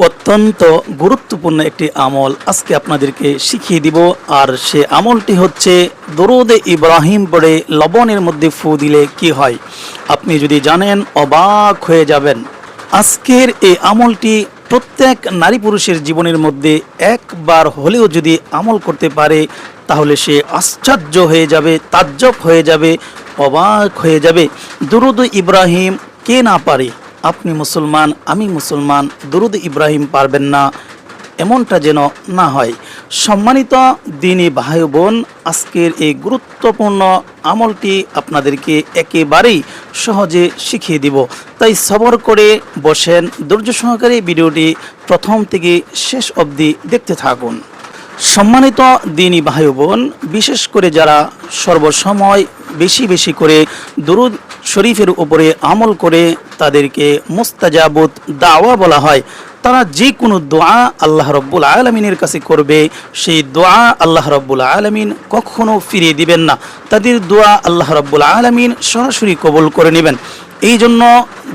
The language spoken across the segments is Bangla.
অত্যন্ত গুরুত্বপূর্ণ একটি আমল আজকে আপনাদেরকে শিখিয়ে দিব। আর সে আমলটি হচ্ছে দরুদে ইব্রাহিম পড়ে লবণের মধ্যে ফু দিলে কি হয়, আপনি যদি জানেন অবাক হয়ে যাবেন। আজকের এই আমলটি প্রত্যেক নারী পুরুষের জীবনের মধ্যে একবার হলেও যদি আমল করতে পারে তাহলে সে আশ্চর্য হয়ে যাবে, তাজ্জব হয়ে যাবে, অবাক হয়ে যাবে। দরুদ ইব্রাহিম কে না পারে? আপনি মুসলমান, আমি মুসলমান, দরুদ ইব্রাহিম পারবেন না এমনটা যেন না হয়। সম্মানিত দিনী ভাই বোন, আজকের এই গুরুত্বপূর্ণ আমলটি আপনাদেরকে একেবারেই সহজে শিখিয়ে দিব, তাই সবর করে বসেন, ধৈর্য সহকারে ভিডিওটি প্রথম থেকে শেষ অবধি দেখতে থাকুন। সম্মানিত দিনী ভাই বোন, বিশেষ করে যারা সর্বসময় বেশি বেশি করে দুরুদ শরীফের উপরে আমল করে তাদেরকে মুস্তাজাবুত দাওয়া বলা হয়। তারা যে কোনো দোয়া আল্লাহ রব্বুল আলমিনের কাছে করবে, সেই দোয়া আল্লাহ রব্বুল আলমিন কখনো ফিরিয়ে দিবেন না। তাদের দোয়া আল্লাহ রব্বুল আলমিন সরাসরি কবুল করে নেবেন। এই জন্য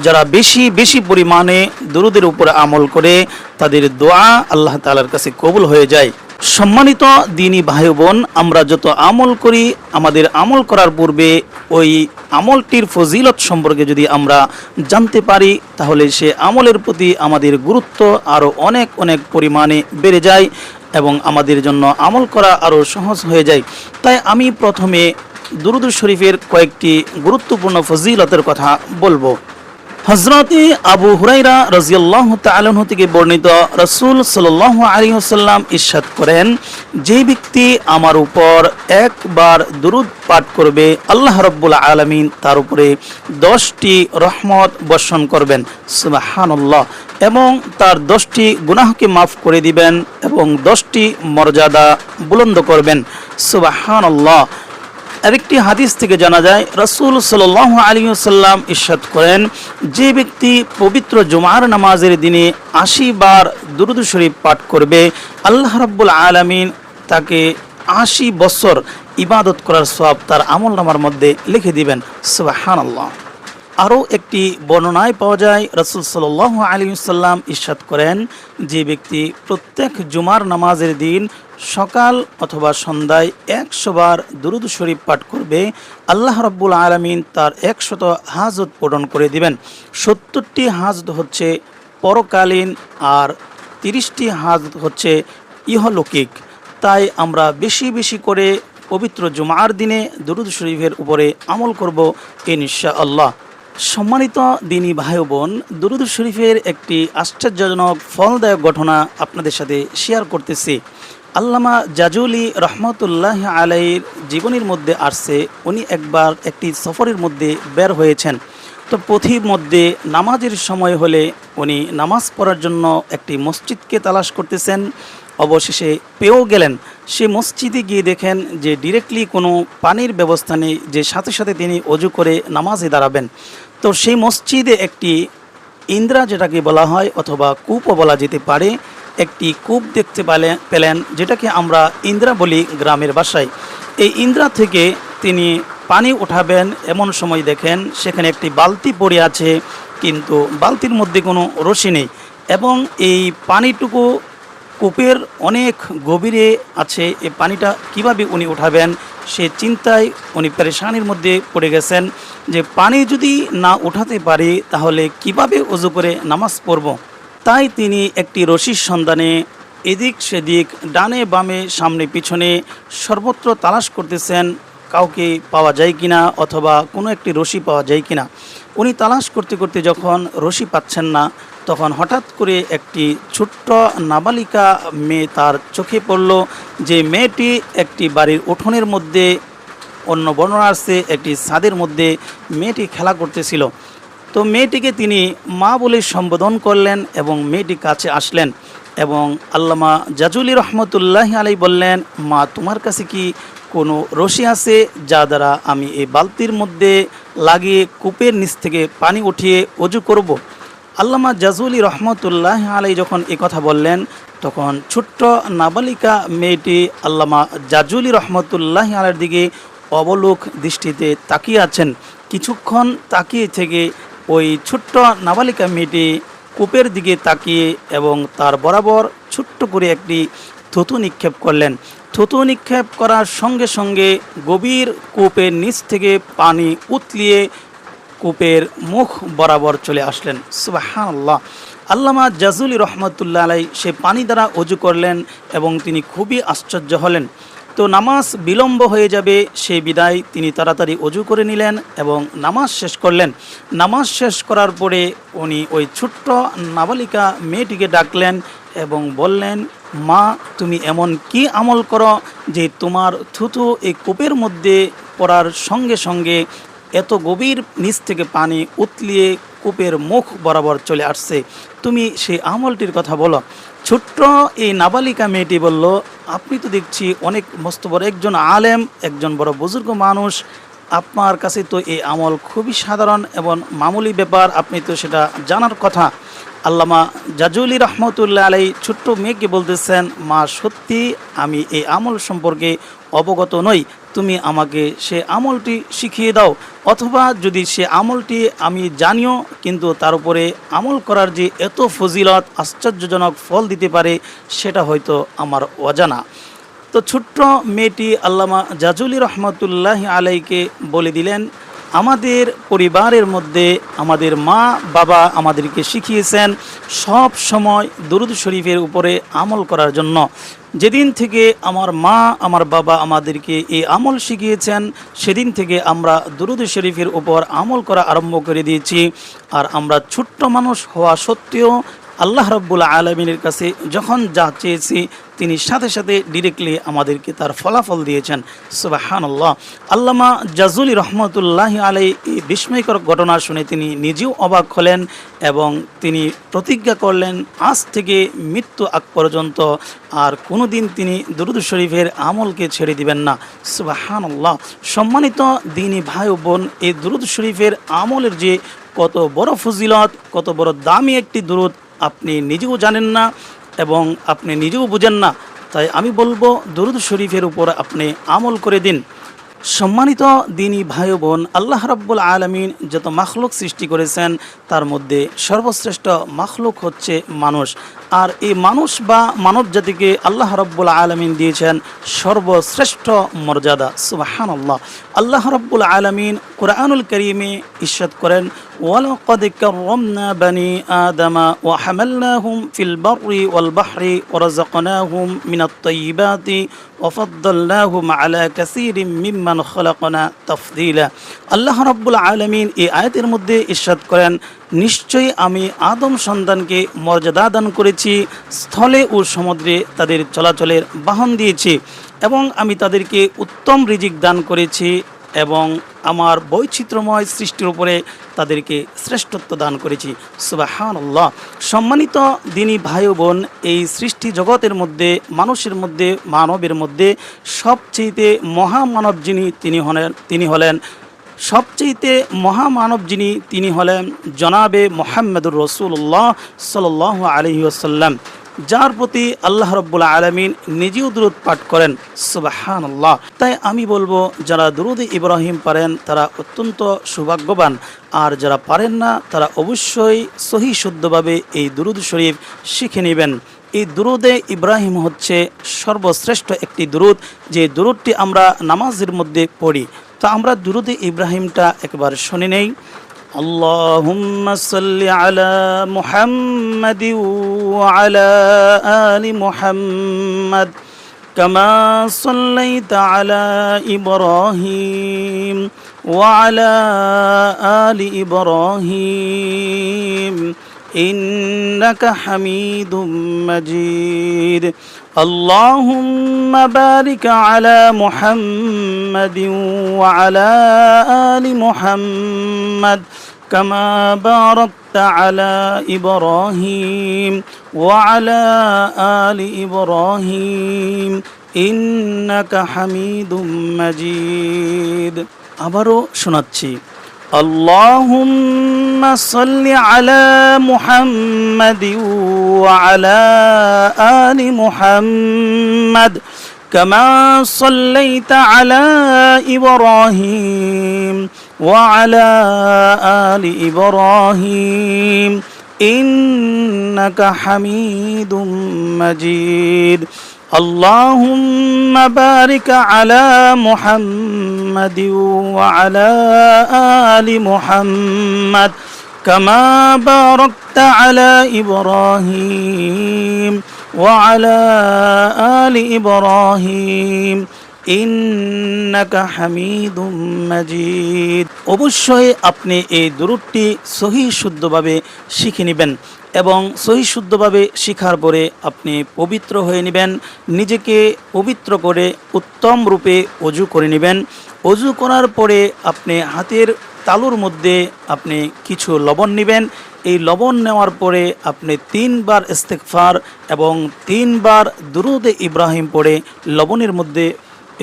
যারা বেশি বেশি পরিমাণে দুরুদের উপরে আমল করে তাদের দোয়া আল্লাহ তাআলার কাছে কবুল হয়ে যায়। সম্মানিত দিনী ভাই বোন, আমরা যত আমল করি আমাদের আমল করার পূর্বে ওই আমলটির ফজিলত সম্পর্কে যদি আমরা জানতে পারি তাহলে সে আমলের প্রতি আমাদের গুরুত্ব আরও অনেক অনেক পরিমাণে বেড়ে যায় এবং আমাদের জন্য আমল করা আরও সহজ হয়ে যায়। তাই আমি প্রথমে দুরুদ শরীফের কয়েকটি গুরুত্বপূর্ণ ফজিলতের কথা বলবো। হযরতে আবু হুরায়রা রাদিয়াল্লাহু তাআলা আনহু থেকে বর্ণিত, রাসূল সাল্লাল্লাহু আলাইহি ওয়াসাল্লাম ইরশাদ করেন, যে ব্যক্তি আমার উপর একবার দুরূদ পাঠ করবে আল্লাহ রাব্বুল আলামিন তার উপরে 10টি রহমত বর্ষণ করবেন, সুবহানাল্লাহ, এবং তার 10টি গুনাহকে মাফ করে দিবেন এবং 10টি মর্যাদা বুলন্দ করবেন, সুবহানাল্লাহ। আরেকটি হাদিস থেকে জানা যায়, রাসূল সাল্লাল্লাহু আলাইহি ওয়াসাল্লাম ইরশাদ করেন, যে ব্যক্তি পবিত্র জুমার নামাজের দিনে 80 বার দুরূদ শরীফ পাঠ করবে আল্লাহ রাব্বুল আলামিন তাকে 80 বছর ইবাদত করার সওয়াব তার আমলনামার মধ্যে লিখে দিবেন, সুবহানাল্লাহ। আরও একটি বর্ণনায় পাওয়া যায়, রাসূল সাল্লাল্লাহু আলাইহি ওয়াসাল্লাম ইরশাদ করেন, যে ব্যক্তি প্রত্যেক জুমার নামাজের দিন সকাল অথবা সন্ধ্যায় 100 বার দুরূদ শরীফ পাঠ করবে আল্লাহ রাব্বুল আলামিন তার 100 হাজত পূরণ করে দিবেন। 70টি হাজত হচ্ছে পরকালীন আর 30টি হাজত হচ্ছে ইহলৌকিক। তাই আমরা বেশি বেশি করে পবিত্র জুমার দিনে দুরূদ শরীফের উপরে আমল করব ইনশাআল্লাহ। সম্মানিত দিনী ভাই বোন, দুরূদ শরীফের একটি আশ্চর্যজনক ফলদায়ক ঘটনা আপনাদের সাথে শেয়ার করতেছি। আল্লামা জাজুলি রহমতুল্লাহ আলাইহির জীবনীর মধ্যে আসছে, উনি একবার একটি সফরের মধ্যে বের হয়েছেন। তো পথির মধ্যে নামাজের সময় হলে উনি নামাজ পড়ার জন্য একটি মসজিদকে তালাশ করতেছেন। অবশেষে পেয়েও গেলেন। সে মসজিদে গিয়ে দেখেন যে ডিরেক্টলি কোনো পানির ব্যবস্থা নেই, যে সাথে সাথে তিনি অজু করে নামাজে দাঁড়াবেন। তো সেই মসজিদে একটি ইন্দ্রা, যেটাকে বলা হয় অথবা কূপও বলা যেতে পারে, একটি কূপ দেখতে পেলেন, যেটাকে আমরা ইন্দ্রা বলি গ্রামের ভাষায়। এই ইন্দ্রা থেকে তিনি পানি উঠাবেন, এমন সময় দেখেন সেখানে একটি বালতি পড়ে আছে, কিন্তু বালতির মধ্যে কোনো রশি নেই এবং এই পানিটুকু কূপের অনেক গভীরে আছে। এই পানিটা কিভাবে উনি উঠাবেন সে চিন্তায় উনি পেরেশানির মধ্যে পড়ে গেছেন, যে পানি যদি না উঠাতে পারি তাহলে কিভাবে ওযু করে নামাজ পড়ব। তাই তিনি একটি রশির সন্ধানে এদিক সেদিক, ডানে বামে, সামনে পিছনে সর্বত্র তালাশ করতেছেন, কাউকে পাওয়া যায় কিনা অথবা কোনো একটি রশি পাওয়া যায় কিনা। উনি তালাশ করতে করতে যখন রশি পাচ্ছেন না, তখন হঠাৎ করে একটি ছোট্ট নাবালিকা মেয়ে তার চোখে পড়ল, যে মেয়েটি একটি বাড়ির উঠোনের মধ্যে, অন্য বর্ণনা আছে একটি ছাদের মধ্যে মেয়েটি খেলা করতেছিল। তো মেয়েটিকে তিনি মা বলে সম্বোধন করলেন এবং মেয়েটি কাছে আসলেন এবং আল্লামা জাজুলি রহমতুল্লাহ আলাইহি বললেন, মা, তোমার কাছে কি কোনো রশি আছে যা দ্বারা আমি এই বালতির মধ্যে লাগিয়ে কূপের নিচ থেকে পানি উঠিয়ে অজু করব? আল্লামা জাজুলি রহমতুল্লাহ আলাইহি যখন এই কথা বললেন, তখন ছোট্ট নাবালিকা মেয়েটি আল্লামা জাজুলি রহমতুল্লাহ আলাইহির দিকে অবলোক দৃষ্টিতে তাকিয়ে আছেন। কিছুক্ষণ তাকিয়ে থেকে ওই ছোট্ট নাবালিকা মেয়েটি কূপের দিকে তাকিয়ে এবং তার বরাবর ছোট্ট করে একটি থুতু নিক্ষেপ করলেন। থুতু নিক্ষেপ করার সঙ্গে সঙ্গে গভীর কূপের নিচ থেকে পানি উতলিয়ে কূপের মুখ বরাবর চলে আসলেন। সুবহানাল্লাহ। আল্লামা জাজুলি রহমতুল্লাহ আলাই সে পানি দ্বারা অজু করলেন এবং তিনি খুবই আশ্চর্য হলেন। তো নামাজ বিলম্ব হয়ে যাবে সেই বিদায় তিনি তাড়াতাড়ি অজু করে নিলেন এবং নামাজ শেষ করলেন। নামাজ শেষ করার পরে উনি ওই ছোট্ট নাবালিকা মেয়েটিকে ডাকলেন এবং বললেন, মা, তুমি এমন কি আমল করো যে তোমার থুতু এই কূপের মধ্যে পড়ার সঙ্গে সঙ্গে এত গভীর নিচ থেকে পানি উতলিয়ে কূপের মুখ বরাবর চলে আসছে, তুমি সেই আমলটির কথা বলো। ছোট্ট এই নাবালিকা মেয়েটি বলল, আপনি তো দেখছি অনেক মস্ত বড় একজন আলেম, একজন বড় বুজুর্গ মানুষ, আপনার কাছে তো এই আমল খুবই সাধারণ এবং মামুলি ব্যাপার, আপনি তো সেটা জানার কথা। আল্লামা জাজুলি রহমতুল্লাহ আলাই ছোট্ট মেয়েকে বলতেছেন, মা, সত্যি আমি এই আমল সম্পর্কে অবগত নই, তুমি আমাকে সে আমলটি শিখিয়ে দাও, অথবা যদি সে আমলটি আমি জানিও কিন্তু তার উপরে আমল করার যে এত ফজিলত আশ্চর্যজনক ফল দিতে পারে সেটা হয়তো আমার অজানা। তো ছোট্ট মেয়েটি আল্লামা জাজুলি রহমতুল্লাহ আলাইকে বলে দিলেন, আমাদের পরিবারের মধ্যে আমাদের মা বাবা আমাদেরকে শিখিয়েছেন সব সময় দুরূদ শরীফের উপরে আমল করার জন্য। যেদিন থেকে আমার মা আমার বাবা আমাদেরকে এই আমল শিখিয়েছেন সেদিন থেকে আমরা দুরূদ শরীফের উপর আমল করা আরম্ভ করে দিয়েছি। আর আমরা ছোট্ট মানুষ হওয়া সত্ত্বেও আল্লাহ রাব্বুল আলামিনের কাছে যখন যা চেয়েছি তিনি সাথে সাথে ডিরেক্টলি আমাদেরকে তার ফলাফল দিয়েছেন। সুবহানাল্লাহ। আল্লামা জাজুলি রহমতুল্লাহ আলাই এই বিস্ময়কর ঘটনা শুনে তিনি নিজেও অবাক হলেন এবং তিনি প্রতিজ্ঞা করলেন আজ থেকে মৃত্যু আগ পর্যন্ত আর কোনো দিন তিনি দুরূদ শরীফের আমলকে ছেড়ে দিবেন না। সুবহানাল্লাহ। সম্মানিত দিনী ভাই ও বোন, এই দুরূদ শরীফের আমলের যে কত বড় ফজিলত, কত বড় দামি একটি দুরূদ আপনি নিজেও জানেন না এবং আপনি নিজেও বুঝেন না। তাই আমি বলবো দুরূদ শরীফের উপর আপনি আমল করে দিন। সম্মানিত দিনী ভাই বোন, আল্লাহ রাব্বুল আলামিন যত মাখলুক সৃষ্টি করেছেন তার মধ্যে সর্বশ্রেষ্ঠ মাখলুক হচ্ছে মানুষ। আর এই মানুষ বা মানব জাতিকে আল্লাহ রাব্বুল আলামিন দিয়েছেন সর্বশ্রেষ্ঠ মর্যাদা। সুবহানাল্লাহ। আল্লাহ রাব্বুল আলামিন কুরআনুল কারীমে ইরশাদ করেন, ওয়ালাকাদ কাররামনা বানি আদামা ওয়া হামালনাহুম ফিল বাররি ওয়াল বাহরি ওয়া রাযাকনাহুম মিনাত তাইয়্যিবাতি ওয়া ফাদ্দালনাহুম আলা কাসীরিম মিম্মান খালাকনা তাফদীলা। আল্লাহ রাব্বুল আলামিন এই আয়াতের মধ্যে ইরশাদ করেন, নিশ্চয়ই আমি আদম সন্তানকে মর্যাদা দান করেছি, স্থলে ও সমুদ্রে তাদের চলাচলের বাহন দিয়েছি এবং আমি তাদেরকে উত্তম রিজিক দান করেছি এবং আমার বৈচিত্র্যময় সৃষ্টির উপরে তাদেরকে শ্রেষ্ঠত্ব দান করেছি। সুবহানাল্লাহ। সম্মানিত দিনী ভাই বোন, এই সৃষ্টি জগতের মধ্যে মানুষের মধ্যে মানবের মধ্যে সবচেয়ে মহামানব যিনি তিনি হলেন সবচেয়ে মহামানব যিনি তিনি হলেন জনাবে মুহাম্মদুর রাসূলুল্লাহ সাল্লাল্লাহু আলাইহি ওয়াসাল্লাম, যার প্রতি আল্লাহ রাব্বুল আলামিন নিজেও দুরূদ পাঠ করেন। সুবহানাল্লাহ। তাই আমি বলবো যারা দুরূদে ইব্রাহিম পারেন তারা অত্যন্ত সৌভাগ্যবান, আর যারা পারেন না তারা অবশ্যই সহি শুদ্ধভাবে এই দুরূদ শরীফ শিখে নেবেন। এই দুরূদে ইব্রাহিম হচ্ছে সর্বশ্রেষ্ঠ একটি দুরূদ, যে দুরূদটি আমরা নামাজের মধ্যে পড়ি। তো আমরা দুরূদে ইব্রাহিমটা একবার শুনে নেই। আল্লাহুম্মা সাল্লি আলা মুহাম্মাদিন ওয়া আলা আলি মুহাম্মাদ কামা সাল্লাইতা আলা ইব্রাহিম ওয়া আলা আলি ইব্রাহিম ইন্নাকা হামিদুম মাজিদ। اللهم بارك على محمد وعلى آل محمد كما باركت على إبراهيم وعلى آل إبراهيم إنك حميد مجيد. আবারও শোনাচ্ছি, اللهم صل على محمد وعلى آل محمد كما صليت على إبراهيم وعلى آل إبراهيم ইন্নাকা হামিদুম মাজিদ। اللهم بارك على محمد وعلى آل محمد كما باركت على إبراهيم وعلى آل إبراهيم ইন্নাকা হামিদুম মাজিদ। অবশ্যই আপনি এই দুরূদটি সহিহ শুদ্ধভাবে শিখে নেবেন এবং সহিহ শুদ্ধভাবে শিখার পরে আপনি পবিত্র হয়ে নেবেন, নিজেকে পবিত্র করে উত্তম রূপে ওযু করে নেবেন। ওযু করার পরে আপনি হাতের তালুর মধ্যে আপনি কিছু লবণ নেবেন। এই লবণ নেওয়ার পরে আপনি 3 বার ইস্তিগফার এবং 3 বার দুরূদে ইব্রাহিম পড়ে লবণের মধ্যে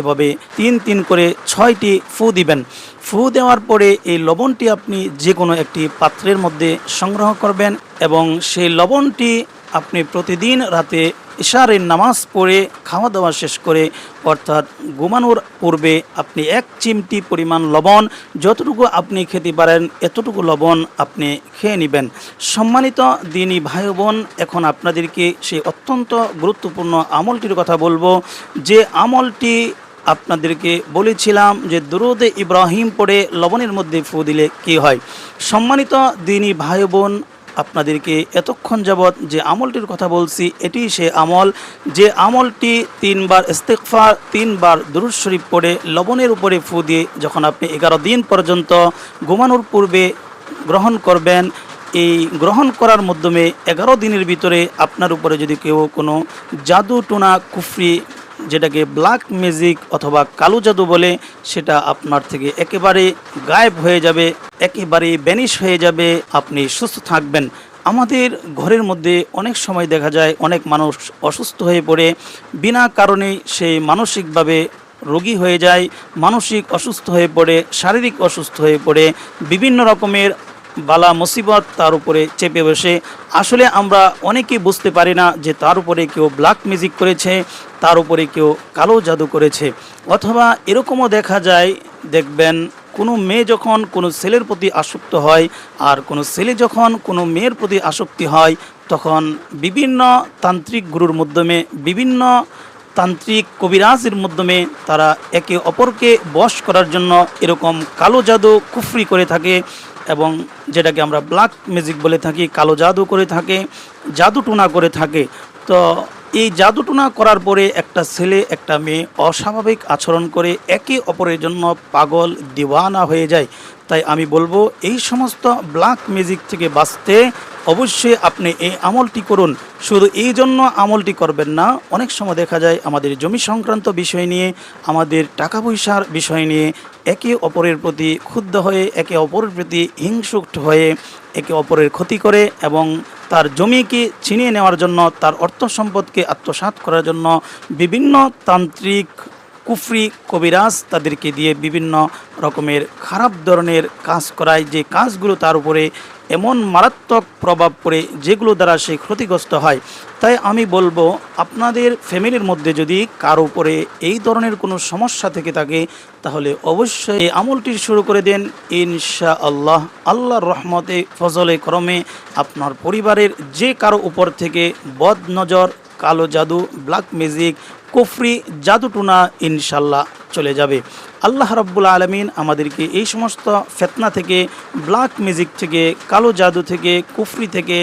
এভাবে 3 করে 6টি ফু দিবেন। ফু দেওয়ার পরে এই লবণটি আপনি যে কোনো একটি পাত্রের মধ্যে সংগ্রহ করবেন এবং সেই লবণটি আপনি প্রতিদিন রাতে ইশারের নামাজ পড়ে খাওয়া দাওয়া শেষ করে অর্থাৎ ঘুমানোর পূর্বে আপনি 1 চিমটি পরিমাণ লবণ, যতটুকু আপনি খেতে পারেন এতটুকু লবণ আপনি খেয়ে নেবেন। সম্মানিত দিনী ভাই বোন, এখন আপনাদেরকে সেই অত্যন্ত গুরুত্বপূর্ণ আমলটির কথা বলবো, যে আমলটি আপনাদেরকে বলেছিলাম যে দুরূদে ইব্রাহিম পড়ে লবণের মধ্যে ফু দিলে কি হয়। সম্মানিত দিনী ভাই বোন, আপনাদেরকে এতক্ষণ যাবৎ যে আমলটির কথা বলছি এটি সে আমল, যে আমলটি 3 বার ইস্তিগফার 3 বার দুরূদ শরীফ পড়ে লবণের উপরে ফু দিয়ে যখন আপনি 11 দিন পর্যন্ত ঘুমানোর পূর্বে গ্রহণ করবেন। এই গ্রহণ করার মাধ্যমে 11 দিনের ভিতরে আপনার উপরে যদি কেউ কোনো জাদু টোনা কুফরি, যেটাকে ব্ল্যাক ম্যাজিক অথবা কালো জাদু বলে, সেটা আপনার থেকে একেবারে গায়েব হয়ে যাবে, একেবারে ব্যানিশ হয়ে যাবে, আপনি সুস্থ থাকবেন। আমাদের ঘরের মধ্যে অনেক সময় দেখা যায় অনেক মানুষ অসুস্থ হয়ে পড়ে, বিনা কারণে সে মানসিকভাবে রোগী হয়ে যায়, মানসিক অসুস্থ হয়ে পড়ে, শারীরিক অসুস্থ হয়ে পড়ে, বিভিন্ন রকমের বালা মুসিবত তার উপরে চেপে বসে। আসলে আমরা অনেকেই বুঝতে পারি না যে তার উপরে কেউ ব্ল্যাক ম্যাজিক করেছে, তার উপরে কেউ কালো জাদু করেছে। অথবা এরকমও দেখা যায়, দেখবেন কোনো মেয়ে যখন কোনো ছেলের প্রতি আসক্ত হয় আর কোনো ছেলে যখন কোনো মেয়ের প্রতি আসক্তি হয়, তখন বিভিন্ন তান্ত্রিক গুরুর মাধ্যমে, বিভিন্ন তান্ত্রিক কবিরাজের মাধ্যমে তারা একে অপরকে বশ করার জন্য এরকম কালো জাদু কুফরি করে থাকে এবং যেটাকে আমরা ব্ল্যাক ম্যাজিক বলে থাকি, কালো জাদু করে থাকে, জাদু টোনা করে থাকে। তো এই জাদু টোনা করার পরে একটা ছেলে একটা মেয়ে অস্বাভাবিক আচরণ করে একে অপরের জন্য পাগল দিওয়ানা হয়ে যায়। তাই আমি বলবো এই সমস্ত ব্ল্যাক ম্যাজিক থেকে বাঁচতে অবশ্যই আপনি এই আমলটি করুন। শুধু এই জন্য আমলটি করবেন না, অনেক সময় দেখা যায় আমাদের জমি সংক্রান্ত বিষয় নিয়ে, আমাদের টাকা পয়সার বিষয় নিয়ে একে অপরের প্রতি ক্ষুব্ধ হয়ে, একে অপরের প্রতি হিংসুক হয়ে একে অপরের ক্ষতি করে এবং তার জমিকে ছিনিয়ে নেওয়ার জন্য, তার অর্থ সম্পদকে আত্মসাৎ করার জন্য বিভিন্ন তান্ত্রিক কুফরি কবিরাজ তাদেরকে দিয়ে বিভিন্ন রকমের খারাপ ধরনের কাজ করায়, যে কাজগুলো তার উপরে এমন মারাত্মক প্রভাব পড়ে যেগুলো দ্বারা সে ক্ষতিগ্রস্ত হয়। তাই আমি বলবো আপনাদের ফ্যামিলির মধ্যে যদি কারো উপরে এই ধরনের কোনো সমস্যা থেকে থাকে তাহলে অবশ্যই এই আমলটি শুরু করে দেন। ইনশাআল্লাহ আল্লাহর রহমতে ফজলে করমে আপনার পরিবারের যে কারো উপর থেকে বদ নজর, কালো জাদু, ব্ল্যাক ম্যাজিক, কুফরি, জাদু টুনা ইনশাল্লাহ চলে যাবে। আল্লাহ রাব্বুল আলামিন আমাদেরকে এই সমস্ত ফিতনা থেকে, ব্ল্যাক ম্যাজিক থেকে, কালো জাদু থেকে, কুফরি থেকে,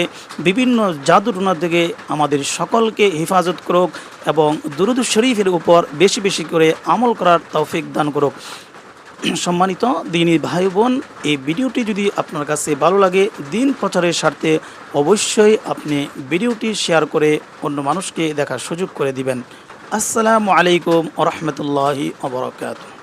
বিভিন্ন জাদু টুনা থেকে আমাদের সকলকে হেফাজত করুক এবং দুরূদ শরীফের উপর বেশি বেশি করে আমল করার তৌফিক দান করুক। সম্মানিত দিনী ভাই বোন, এই ভিডিওটি যদি আপনার কাছে ভালো লাগে, দিন প্রচারের স্বার্থে অবশ্যই আপনি ভিডিওটি শেয়ার করে অন্য মানুষকে দেখার সুযোগ করে দিবেন। আসসালামু আলাইকুম ওয়া রাহমাতুল্লাহি ওয়া বারাকাতুহু।